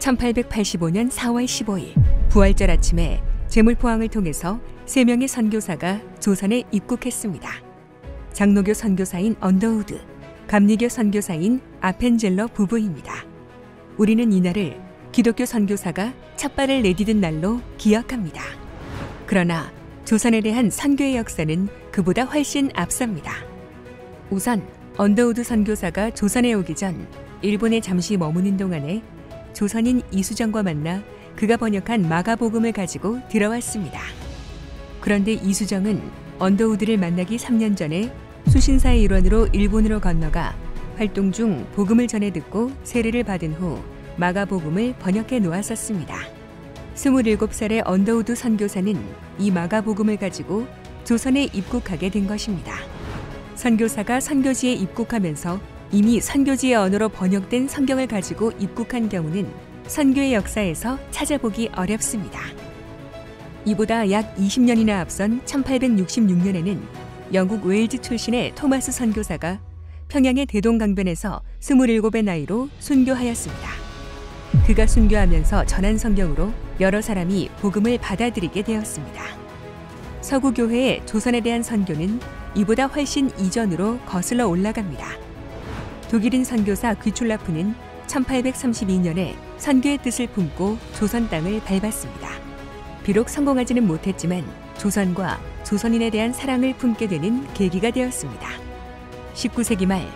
1885년 4월 15일 부활절 아침에 제물포항을 통해서 3명의 선교사가 조선에 입국했습니다. 장로교 선교사인 언더우드, 감리교 선교사인 아펜젤러 부부입니다. 우리는 이날을 기독교 선교사가 첫 발을 내디딘 날로 기억합니다. 그러나 조선에 대한 선교의 역사는 그보다 훨씬 앞섭니다. 우선 언더우드 선교사가 조선에 오기 전 일본에 잠시 머무는 동안에 조선인 이수정과 만나 그가 번역한 마가복음을 가지고 들어왔습니다. 그런데 이수정은 언더우드를 만나기 3년 전에 수신사의 일원으로 일본으로 건너가 활동 중 복음을 전해 듣고 세례를 받은 후 마가복음을 번역해 놓았었습니다. 27살의 언더우드 선교사는 이 마가복음을 가지고 조선에 입국하게 된 것입니다. 선교사가 선교지에 입국하면서 이미 선교지의 언어로 번역된 성경을 가지고 입국한 경우는 선교의 역사에서 찾아보기 어렵습니다. 이보다 약 20년이나 앞선 1866년에는 영국 웨일즈 출신의 토마스 선교사가 평양의 대동강변에서 27의 나이로 순교하였습니다. 그가 순교하면서 전한 성경으로 여러 사람이 복음을 받아들이게 되었습니다. 서구교회의 조선에 대한 선교는 이보다 훨씬 이전으로 거슬러 올라갑니다. 독일인 선교사 귀출라프는 1832년에 선교의 뜻을 품고 조선 땅을 밟았습니다. 비록 성공하지는 못했지만 조선과 조선인에 대한 사랑을 품게 되는 계기가 되었습니다. 19세기 말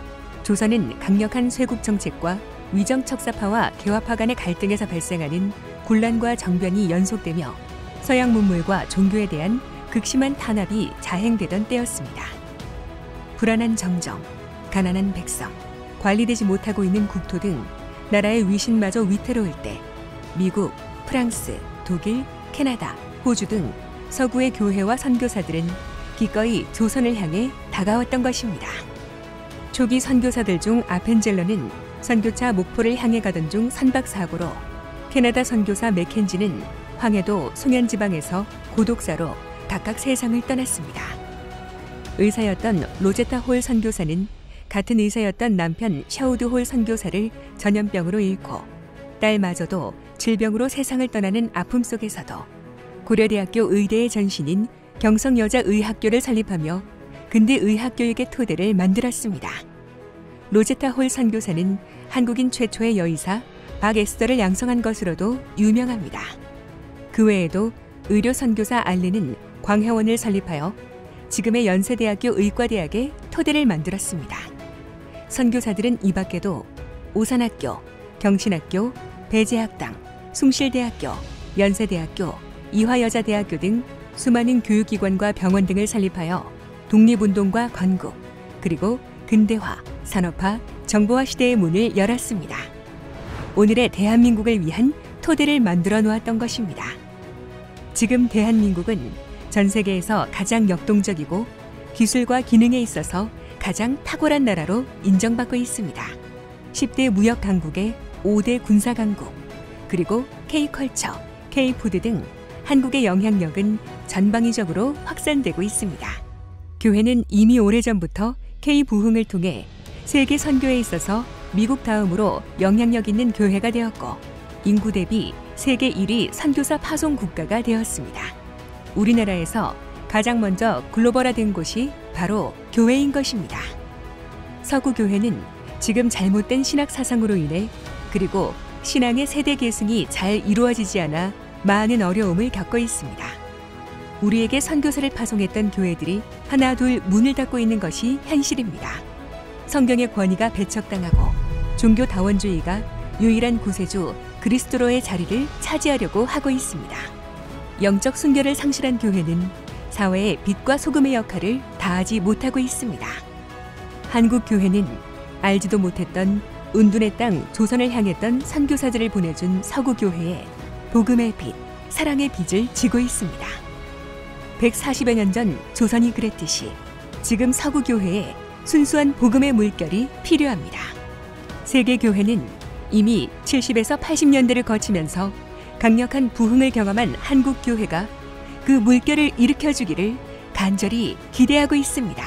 조선은 강력한 쇄국 정책과 위정 척사파와 개화파 간의 갈등에서 발생하는 군란과 정변이 연속되며 서양 문물과 종교에 대한 극심한 탄압이 자행되던 때였습니다. 불안한 정정, 가난한 백성, 관리되지 못하고 있는 국토 등 나라의 위신마저 위태로울 때 미국, 프랑스, 독일, 캐나다, 호주 등 서구의 교회와 선교사들은 기꺼이 조선을 향해 다가왔던 것입니다. 초기 선교사들 중 아펜젤러는 선교차 목포를 향해 가던 중 선박사고로, 캐나다 선교사 맥켄지는 황해도 송현지방에서 고독사로 각각 세상을 떠났습니다. 의사였던 로제타 홀 선교사는 같은 의사였던 남편 샤우드 홀 선교사를 전염병으로 잃고 딸마저도 질병으로 세상을 떠나는 아픔 속에서도 고려대학교 의대의 전신인 경성여자의학교를 설립하며 근대의학교육의 토대를 만들었습니다. 로제타 홀 선교사는 한국인 최초의 여의사 박에스더를 양성한 것으로도 유명합니다. 그 외에도 의료 선교사 알렌은 광해원을 설립하여 지금의 연세대학교 의과대학의 토대를 만들었습니다. 선교사들은 이 밖에도 오산학교, 경신학교, 배재학당, 숭실대학교, 연세대학교, 이화여자대학교 등 수많은 교육기관과 병원 등을 설립하여 독립운동과 건국, 그리고 근대화, 산업화, 정보화 시대의 문을 열었습니다. 오늘의 대한민국을 위한 토대를 만들어 놓았던 것입니다. 지금 대한민국은 전 세계에서 가장 역동적이고 기술과 기능에 있어서 가장 탁월한 나라로 인정받고 있습니다. 10대 무역 강국의 5대 군사 강국, 그리고 K컬처, K푸드 등 한국의 영향력은 전방위적으로 확산되고 있습니다. 교회는 이미 오래전부터 K부흥을 통해 세계 선교에 있어서 미국 다음으로 영향력 있는 교회가 되었고 인구 대비 세계 1위 선교사 파송 국가가 되었습니다. 우리나라에서 가장 먼저 글로벌화된 곳이 바로 교회인 것입니다. 서구 교회는 지금 잘못된 신학 사상으로 인해 그리고 신앙의 세대 계승이 잘 이루어지지 않아 많은 어려움을 겪고 있습니다. 우리에게 선교사를 파송했던 교회들이 하나 둘 문을 닫고 있는 것이 현실입니다. 성경의 권위가 배척당하고 종교 다원주의가 유일한 구세주 그리스도로의 자리를 차지하려고 하고 있습니다. 영적 순결을 상실한 교회는 사회의 빛과 소금의 역할을 다하지 못하고 있습니다. 한국 교회는 알지도 못했던 운둔의 땅 조선을 향했던 선교사들을 보내준 서구 교회에 복음의 빛, 사랑의 빛을 지고 있습니다. 140여 년 전 조선이 그랬듯이 지금 서구 교회에 순수한 복음의 물결이 필요합니다. 세계 교회는 이미 70에서 80년대를 거치면서 강력한 부흥을 경험한 한국 교회가 그 물결을 일으켜주기를 간절히 기대하고 있습니다.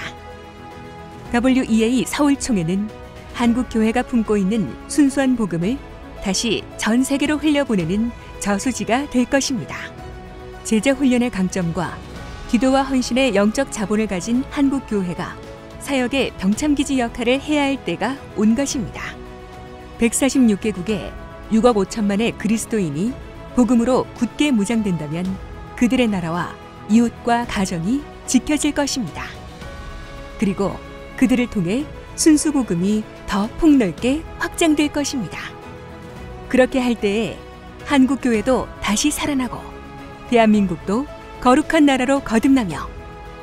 WEA 서울총회는 한국 교회가 품고 있는 순수한 복음을 다시 전 세계로 흘려보내는 저수지가 될 것입니다. 제자 훈련의 강점과 기도와 헌신의 영적 자본을 가진 한국 교회가 사역의 병참기지 역할을 해야 할 때가 온 것입니다. 146개국에 6억 5천만의 그리스도인이 복음으로 굳게 무장된다면 그들의 나라와 이웃과 가정이 지켜질 것입니다. 그리고 그들을 통해 순수복음이 더 폭넓게 확장될 것입니다. 그렇게 할 때에 한국교회도 다시 살아나고 대한민국도 거룩한 나라로 거듭나며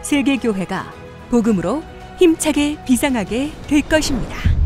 세계교회가 복음으로 힘차게 비상하게 될 것입니다.